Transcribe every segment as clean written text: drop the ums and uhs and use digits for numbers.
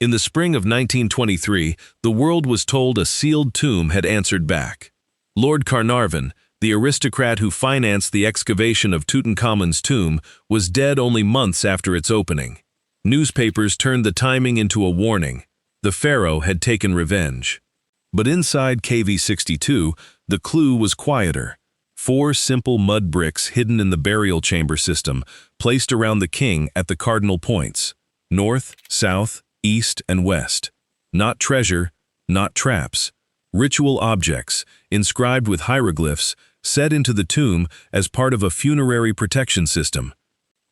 In the spring of 1923, the world was told a sealed tomb had answered back. Lord Carnarvon, the aristocrat who financed the excavation of Tutankhamun's tomb, was dead only months after its opening. Newspapers turned the timing into a warning. The pharaoh had taken revenge. But inside KV-62, the clue was quieter. 4 simple mud bricks hidden in the burial chamber system, placed around the king at the cardinal points: north, south, east, and west. Not treasure, not traps. Ritual objects, inscribed with hieroglyphs, set into the tomb as part of a funerary protection system.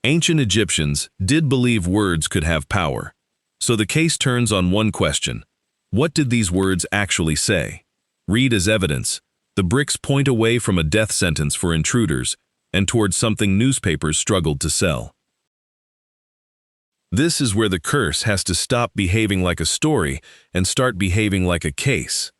Ancient Egyptians did believe words could have power. So the case turns on one question: what did these words actually say? Read as evidence. The bricks point away from a death sentence for intruders and towards something newspapers struggled to sell. This is where the curse has to stop behaving like a story and start behaving like a case.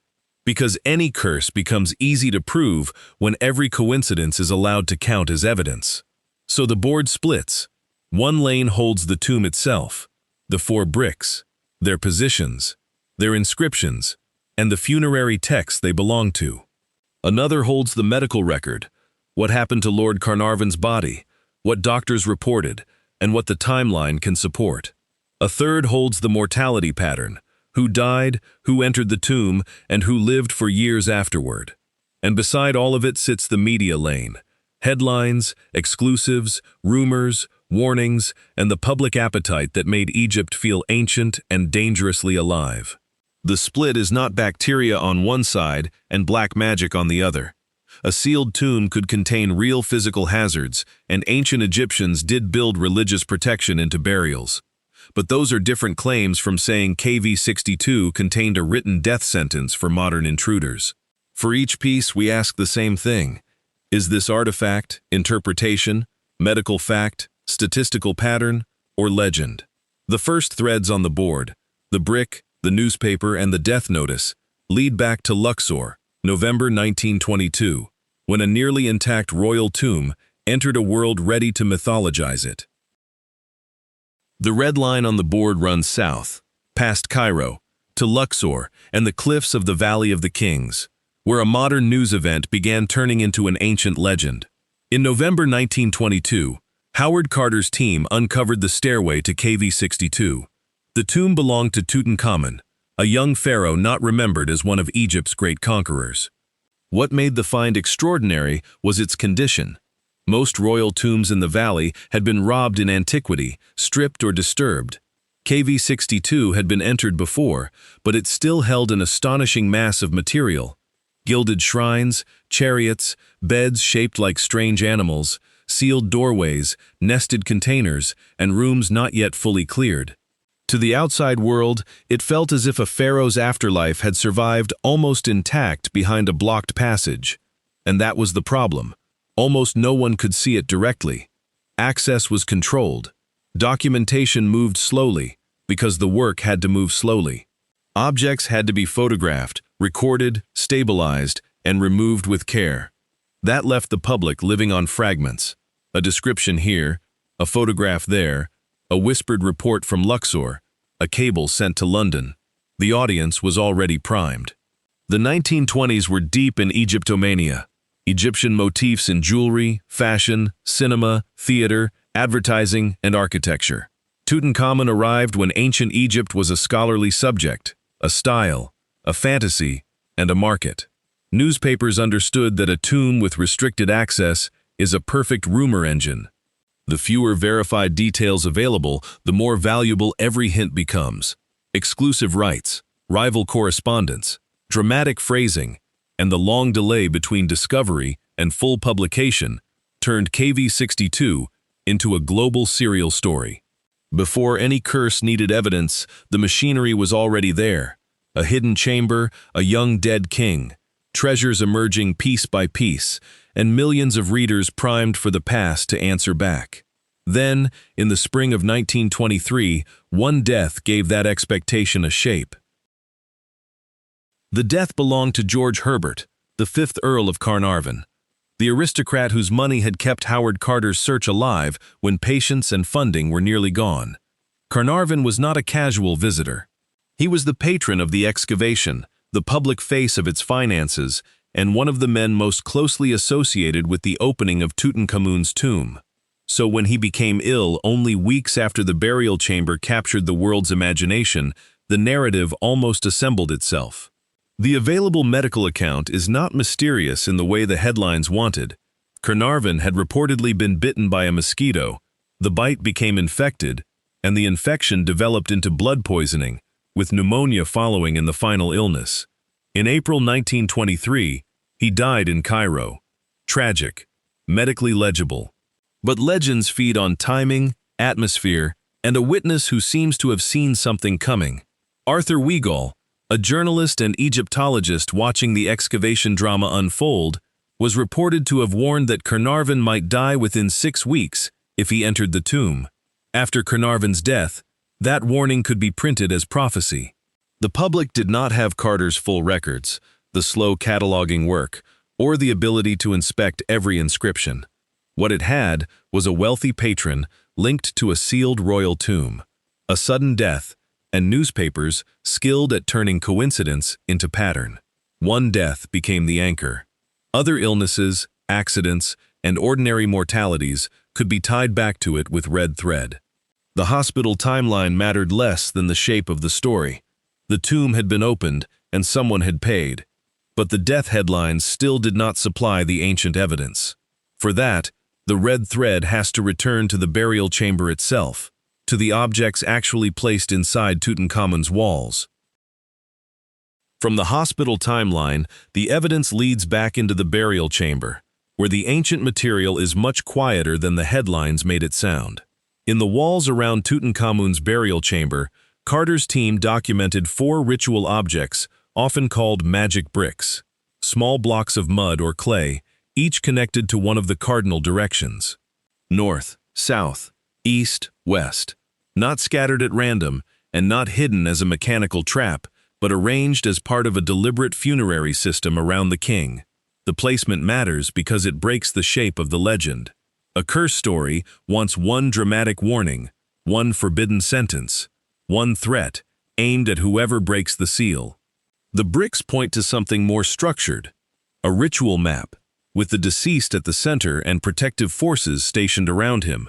Because any curse becomes easy to prove when every coincidence is allowed to count as evidence. So the board splits. One lane holds the tomb itself, the 4 bricks, their positions, their inscriptions, and the funerary texts they belong to. Another holds the medical record, what happened to Lord Carnarvon's body, what doctors reported, and what the timeline can support. A third holds the mortality pattern, who died, who entered the tomb, and who lived for years afterward. And beside all of it sits the media lane: headlines, exclusives, rumors, warnings, and the public appetite that made Egypt feel ancient and dangerously alive. The split is not bacteria on one side and black magic on the other. A sealed tomb could contain real physical hazards, and ancient Egyptians did build religious protection into burials. But those are different claims from saying KV-62 contained a written death sentence for modern intruders. For each piece, we ask the same thing: is this artifact, interpretation, medical fact, statistical pattern, or legend? The first threads on the board, the brick, the newspaper, and the death notice, lead back to Luxor, November 1922, when a nearly intact royal tomb entered a world ready to mythologize it. The red line on the board runs south, past Cairo, to Luxor and the cliffs of the Valley of the Kings, where a modern news event began turning into an ancient legend. In November 1922, Howard Carter's team uncovered the stairway to KV-62. The tomb belonged to Tutankhamun, a young pharaoh not remembered as one of Egypt's great conquerors. What made the find extraordinary was its condition. Most royal tombs in the valley had been robbed in antiquity, stripped or disturbed. KV-62 had been entered before, but it still held an astonishing mass of material: gilded shrines, chariots, beds shaped like strange animals, sealed doorways, nested containers, and rooms not yet fully cleared. To the outside world, it felt as if a pharaoh's afterlife had survived almost intact behind a blocked passage. And that was the problem. Almost no one could see it directly. Access was controlled. Documentation moved slowly, because the work had to move slowly. Objects had to be photographed, recorded, stabilized, and removed with care. That left the public living on fragments. A description here, a photograph there, a whispered report from Luxor, a cable sent to London. The audience was already primed. The 1920s were deep in Egyptomania. Egyptian motifs in jewelry, fashion, cinema, theater, advertising, and architecture. Tutankhamun arrived when ancient Egypt was a scholarly subject, a style, a fantasy, and a market. Newspapers understood that a tomb with restricted access is a perfect rumor engine. The fewer verified details available, the more valuable every hint becomes. Exclusive rights, rival correspondence, dramatic phrasing, and the long delay between discovery and full publication turned KV-62 into a global serial story. Before any curse needed evidence, the machinery was already there. A hidden chamber, a young dead king, treasures emerging piece by piece, and millions of readers primed for the past to answer back. Then, in the spring of 1923, one death gave that expectation a shape. The death belonged to George Herbert, the 5th Earl of Carnarvon, the aristocrat whose money had kept Howard Carter's search alive when patience and funding were nearly gone. Carnarvon was not a casual visitor. He was the patron of the excavation, the public face of its finances, and one of the men most closely associated with the opening of Tutankhamun's tomb. So when he became ill only weeks after the burial chamber captured the world's imagination, the narrative almost assembled itself. The available medical account is not mysterious in the way the headlines wanted. Carnarvon had reportedly been bitten by a mosquito, the bite became infected, and the infection developed into blood poisoning, with pneumonia following in the final illness. In April 1923, he died in Cairo. Tragic, medically legible. But legends feed on timing, atmosphere, and a witness who seems to have seen something coming. Arthur Weigall, a journalist and Egyptologist watching the excavation drama unfold, was reported to have warned that Carnarvon might die within 6 weeks if he entered the tomb. After Carnarvon's death, that warning could be printed as prophecy. The public did not have Carter's full records, the slow cataloging work, or the ability to inspect every inscription. What it had was a wealthy patron linked to a sealed royal tomb, a sudden death, and newspapers skilled at turning coincidence into pattern. One death became the anchor. Other illnesses, accidents, and ordinary mortalities could be tied back to it with red thread. The hospital timeline mattered less than the shape of the story. The tomb had been opened, and someone had paid. But the death headlines still did not supply the ancient evidence. For that, the red thread has to return to the burial chamber itself, to the objects actually placed inside Tutankhamun's walls. From the hospital timeline, the evidence leads back into the burial chamber, where the ancient material is much quieter than the headlines made it sound. In the walls around Tutankhamun's burial chamber, Carter's team documented 4 ritual objects, often called magic bricks, small blocks of mud or clay, each connected to one of the cardinal directions: north, south, east, west. Not scattered at random, and not hidden as a mechanical trap, but arranged as part of a deliberate funerary system around the king. The placement matters because it breaks the shape of the legend. A curse story wants one dramatic warning, one forbidden sentence, one threat, aimed at whoever breaks the seal. The bricks point to something more structured, a ritual map, with the deceased at the center and protective forces stationed around him.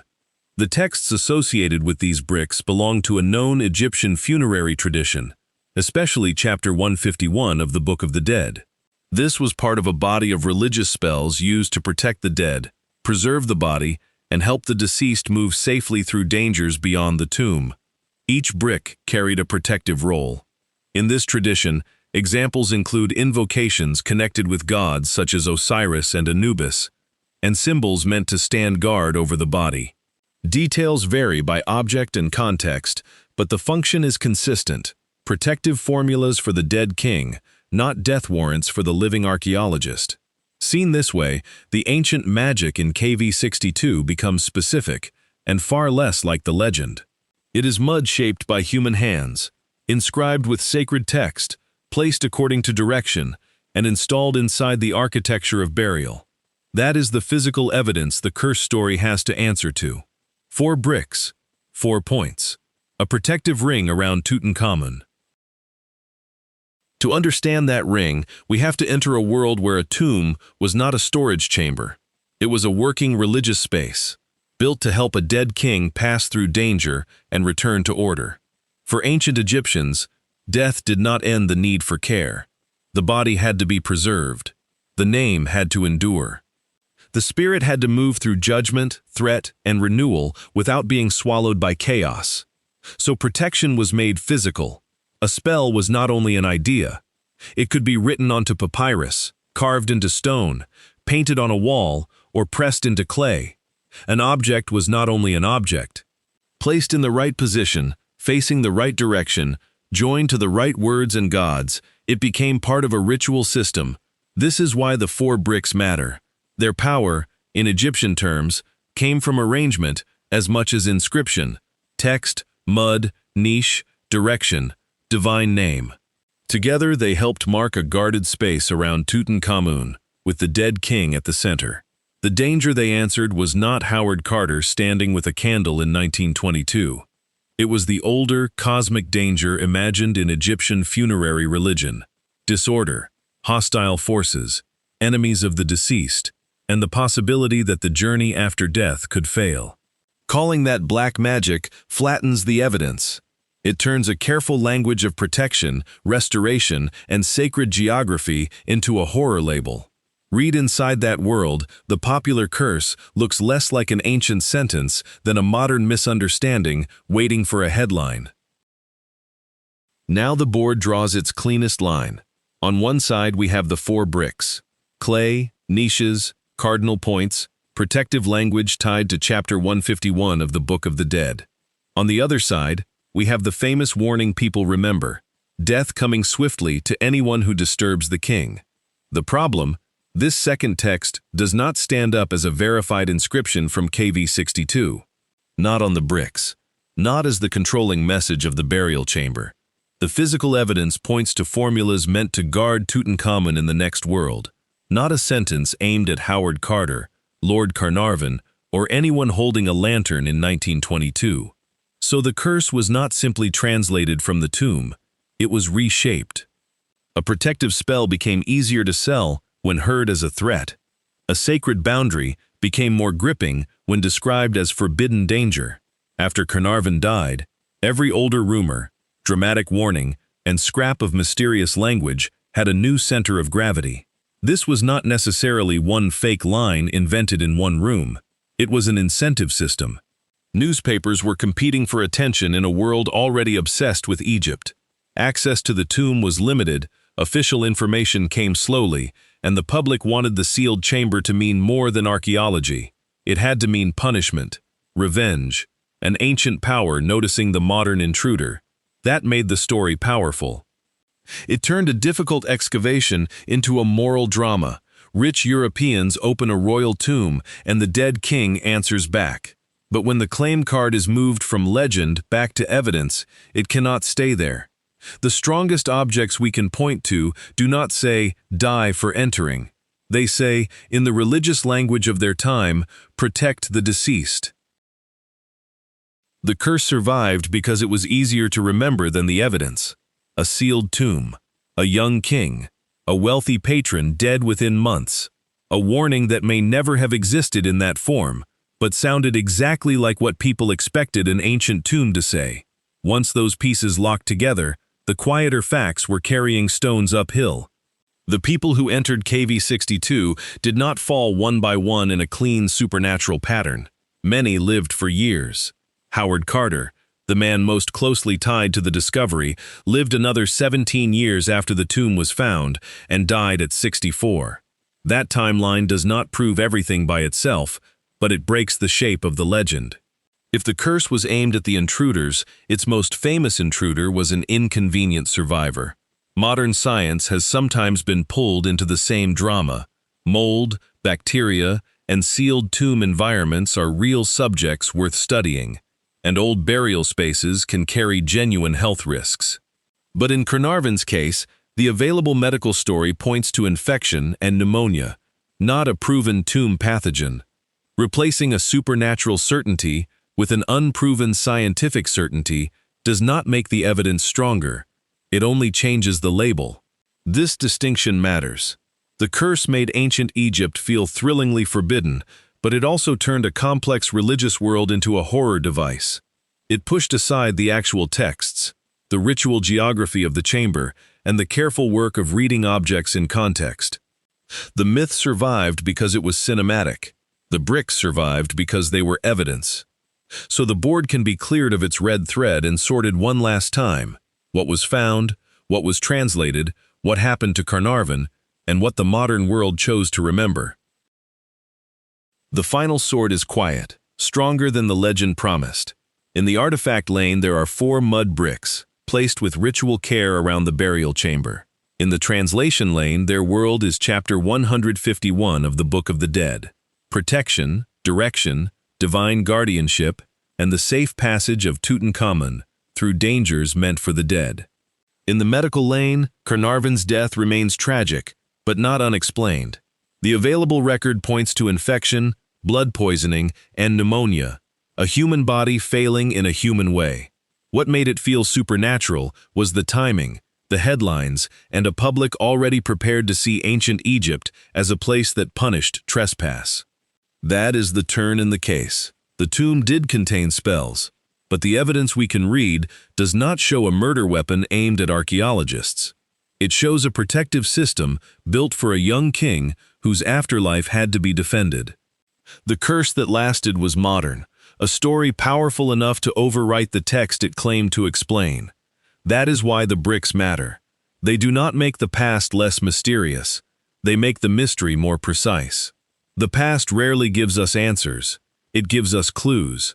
The texts associated with these bricks belong to a known Egyptian funerary tradition, especially chapter 151 of the Book of the Dead. This was part of a body of religious spells used to protect the dead, preserve the body, and help the deceased move safely through dangers beyond the tomb. Each brick carried a protective role. In this tradition, examples include invocations connected with gods such as Osiris and Anubis, and symbols meant to stand guard over the body. Details vary by object and context, but the function is consistent: protective formulas for the dead king, not death warrants for the living archaeologist. Seen this way, the ancient magic in KV-62 becomes specific, and far less like the legend. It is mud shaped by human hands, inscribed with sacred text, placed according to direction, and installed inside the architecture of burial. That is the physical evidence the curse story has to answer to. 4 bricks, 4 points, a protective ring around Tutankhamun. To understand that ring, we have to enter a world where a tomb was not a storage chamber. It was a working religious space, built to help a dead king pass through danger and return to order. For ancient Egyptians, death did not end the need for care. The body had to be preserved. The name had to endure. The spirit had to move through judgment, threat, and renewal without being swallowed by chaos. So protection was made physical. A spell was not only an idea. It could be written onto papyrus, carved into stone, painted on a wall, or pressed into clay. An object was not only an object. Placed in the right position, facing the right direction, joined to the right words and gods, it became part of a ritual system. This is why the 4 bricks matter. Their power, in Egyptian terms, came from arrangement as much as inscription, text, mud, niche, direction, divine name. Together they helped mark a guarded space around Tutankhamun, with the dead king at the center. The danger they answered was not Howard Carter standing with a candle in 1922. It was the older, cosmic danger imagined in Egyptian funerary religion: disorder, hostile forces, enemies of the deceased, and the possibility that the journey after death could fail. Calling that black magic flattens the evidence. It turns a careful language of protection, restoration, and sacred geography into a horror label. Read inside that world, the popular curse looks less like an ancient sentence than a modern misunderstanding waiting for a headline. Now the board draws its cleanest line. On one side we have the 4 bricks: clay, niches, cardinal points, protective language tied to chapter 151 of the Book of the Dead. On the other side, we have the famous warning people remember: death coming swiftly to anyone who disturbs the king. The problem: this second text does not stand up as a verified inscription from KV62. Not on the bricks. Not as the controlling message of the burial chamber. The physical evidence points to formulas meant to guard Tutankhamun in the next world. Not a sentence aimed at Howard Carter, Lord Carnarvon, or anyone holding a lantern in 1922. So the curse was not simply translated from the tomb, it was reshaped. A protective spell became easier to sell when heard as a threat. A sacred boundary became more gripping when described as forbidden danger. After Carnarvon died, every older rumor, dramatic warning, and scrap of mysterious language had a new center of gravity. This was not necessarily one fake line invented in one room. It was an incentive system. Newspapers were competing for attention in a world already obsessed with Egypt. Access to the tomb was limited, official information came slowly, and the public wanted the sealed chamber to mean more than archaeology. It had to mean punishment, revenge, an ancient power noticing the modern intruder. That made the story powerful. It turned a difficult excavation into a moral drama. Rich Europeans open a royal tomb, and the dead king answers back. But when the claim card is moved from legend back to evidence, it cannot stay there. The strongest objects we can point to do not say, "Die for entering." They say, in the religious language of their time, "Protect the deceased." The curse survived because it was easier to remember than the evidence. A sealed tomb, a young king, a wealthy patron dead within months, a warning that may never have existed in that form, but sounded exactly like what people expected an ancient tomb to say. Once those pieces locked together, the quieter facts were carrying stones uphill. The people who entered KV62 did not fall one by one in a clean supernatural pattern. Many lived for years. Howard Carter, the man most closely tied to the discovery, lived another 17 years after the tomb was found and died at 64. That timeline does not prove everything by itself, but it breaks the shape of the legend. If the curse was aimed at the intruders, its most famous intruder was an inconvenient survivor. Modern science has sometimes been pulled into the same drama. Mold, bacteria, and sealed tomb environments are real subjects worth studying, and old burial spaces can carry genuine health risks. But in Carnarvon's case, the available medical story points to infection and pneumonia, not a proven tomb pathogen. Replacing a supernatural certainty with an unproven scientific certainty does not make the evidence stronger. It only changes the label. This distinction matters. The curse made ancient Egypt feel thrillingly forbidden, but it also turned a complex religious world into a horror device. It pushed aside the actual texts, the ritual geography of the chamber, and the careful work of reading objects in context. The myth survived because it was cinematic. The bricks survived because they were evidence. So the board can be cleared of its red thread and sorted one last time: what was found, what was translated, what happened to Carnarvon, and what the modern world chose to remember. The final sort is quiet, stronger than the legend promised. In the artifact lane there are 4 mud bricks, placed with ritual care around the burial chamber. In the translation lane, their world is chapter 151 of the Book of the Dead. Protection, direction, divine guardianship, and the safe passage of Tutankhamun through dangers meant for the dead. In the medical lane, Carnarvon's death remains tragic, but not unexplained. The available record points to infection, blood poisoning, and pneumonia, a human body failing in a human way. What made it feel supernatural was the timing, the headlines, and a public already prepared to see ancient Egypt as a place that punished trespass. That is the turn in the case. The tomb did contain spells, but the evidence we can read does not show a murder weapon aimed at archaeologists. It shows a protective system built for a young king whose afterlife had to be defended. The curse that lasted was modern, a story powerful enough to overwrite the text it claimed to explain. That is why the bricks matter. They do not make the past less mysterious. They make the mystery more precise. The past rarely gives us answers. It gives us clues.